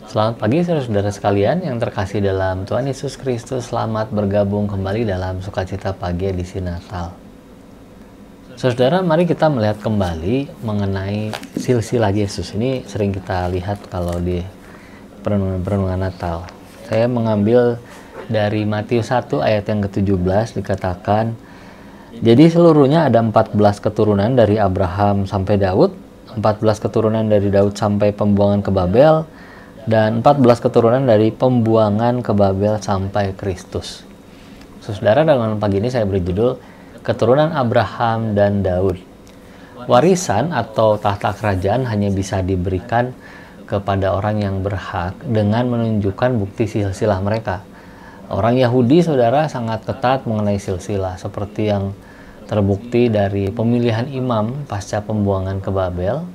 Selamat pagi saudara-saudara sekalian yang terkasih dalam Tuhan Yesus Kristus. Selamat bergabung kembali dalam Sukacita Pagi edisi Natal. Saudara, mari kita melihat kembali mengenai silsilah Yesus. Ini sering kita lihat kalau di perenungan Natal. Saya mengambil dari Matius 1 ayat yang ke-17, dikatakan, jadi seluruhnya ada 14 keturunan dari Abraham sampai Daud, 14 keturunan dari Daud sampai pembuangan ke Babel, dan 14 keturunan dari pembuangan ke Babel sampai Kristus. Saudara, dalam pagi ini saya beri judul Keturunan Abraham dan Daud. Warisan atau tahta kerajaan hanya bisa diberikan kepada orang yang berhak dengan menunjukkan bukti silsilah mereka. Orang Yahudi, saudara, sangat ketat mengenai silsilah, seperti yang terbukti dari pemilihan imam pasca pembuangan ke Babel.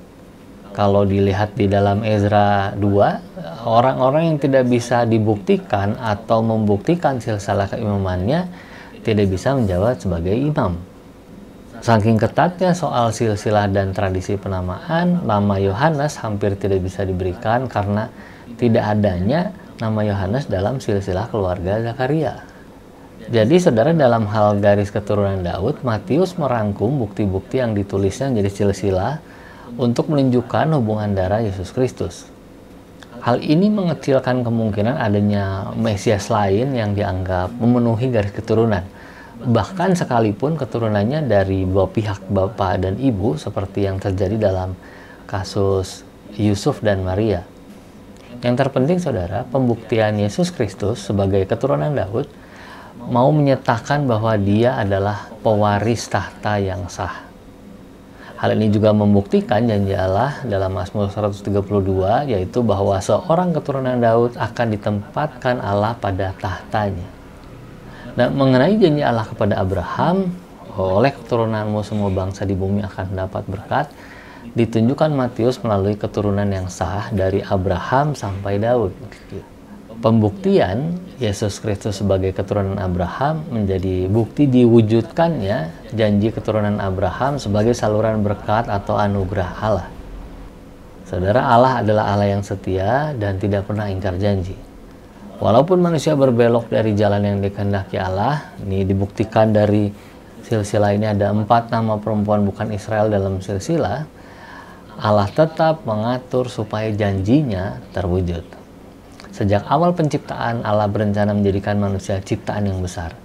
Kalau dilihat di dalam Ezra 2, orang-orang yang tidak bisa dibuktikan atau membuktikan silsilah keimamannya tidak bisa menjabat sebagai imam. Saking ketatnya soal silsilah dan tradisi penamaan, nama Yohanes hampir tidak bisa diberikan karena tidak adanya nama Yohanes dalam silsilah keluarga Zakaria. Jadi saudara, dalam hal garis keturunan Daud, Matius merangkum bukti-bukti yang ditulisnya menjadi silsilah untuk menunjukkan hubungan darah Yesus Kristus. Hal ini mengecilkan kemungkinan adanya Mesias lain yang dianggap memenuhi garis keturunan. Bahkan sekalipun keturunannya dari dua pihak bapak dan ibu, seperti yang terjadi dalam kasus Yusuf dan Maria. Yang terpenting saudara, pembuktian Yesus Kristus sebagai keturunan Daud mau menyatakan bahwa dia adalah pewaris tahta yang sah. Hal ini juga membuktikan janji Allah dalam Mazmur 132, yaitu bahwa seorang keturunan Daud akan ditempatkan Allah pada tahtanya. Dan mengenai janji Allah kepada Abraham, oleh keturunanmu semua bangsa di bumi akan mendapat berkat, ditunjukkan Matius melalui keturunan yang sah dari Abraham sampai Daud. Pembuktian Yesus Kristus sebagai keturunan Abraham menjadi bukti diwujudkannya janji keturunan Abraham sebagai saluran berkat atau anugerah Allah. Saudara, Allah adalah Allah yang setia dan tidak pernah ingkar janji. Walaupun manusia berbelok dari jalan yang dikehendaki Allah, ini dibuktikan dari silsilah ini ada 4 nama perempuan bukan Israel dalam silsilah, Allah tetap mengatur supaya janjinya terwujud. Sejak awal penciptaan, Allah berencana menjadikan manusia ciptaan yang besar.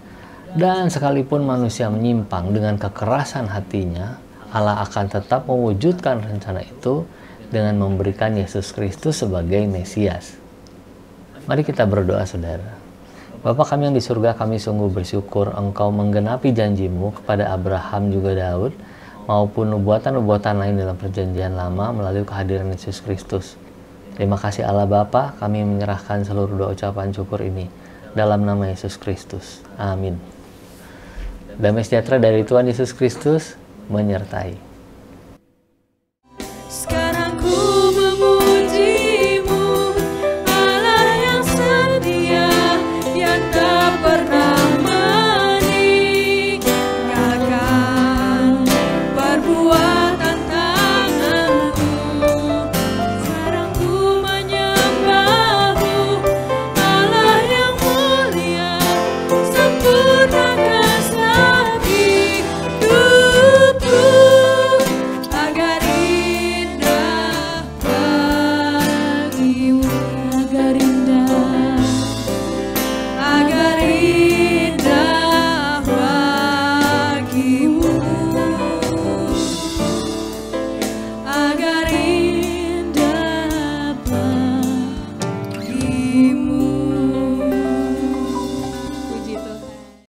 Dan sekalipun manusia menyimpang dengan kekerasan hatinya, Allah akan tetap mewujudkan rencana itu dengan memberikan Yesus Kristus sebagai Mesias. Mari kita berdoa, saudara. Bapa kami yang di surga, kami sungguh bersyukur Engkau menggenapi janjimu kepada Abraham juga Daud, maupun nubuatan-nubuatan lain dalam perjanjian lama melalui kehadiran Yesus Kristus. Terima kasih Allah Bapa, kami menyerahkan seluruh doa ucapan syukur ini dalam nama Yesus Kristus. Amin. Damai sejahtera dari Tuhan Yesus Kristus menyertai.